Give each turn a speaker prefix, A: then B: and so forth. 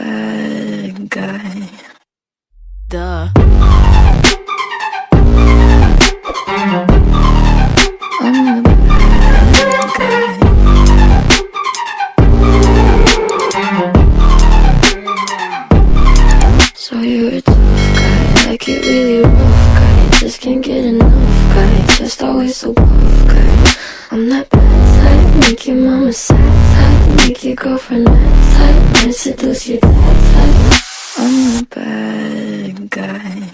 A: bad guy.
B: Duh.
A: I'm the bad guy. So you're a tough guy, like it really rough guy. Just can't get enough guy, just always so puff guy. I'm that bad type, make your mama sad type, make your girlfriend mad type, might seduce your dad type. I'm the bad guy.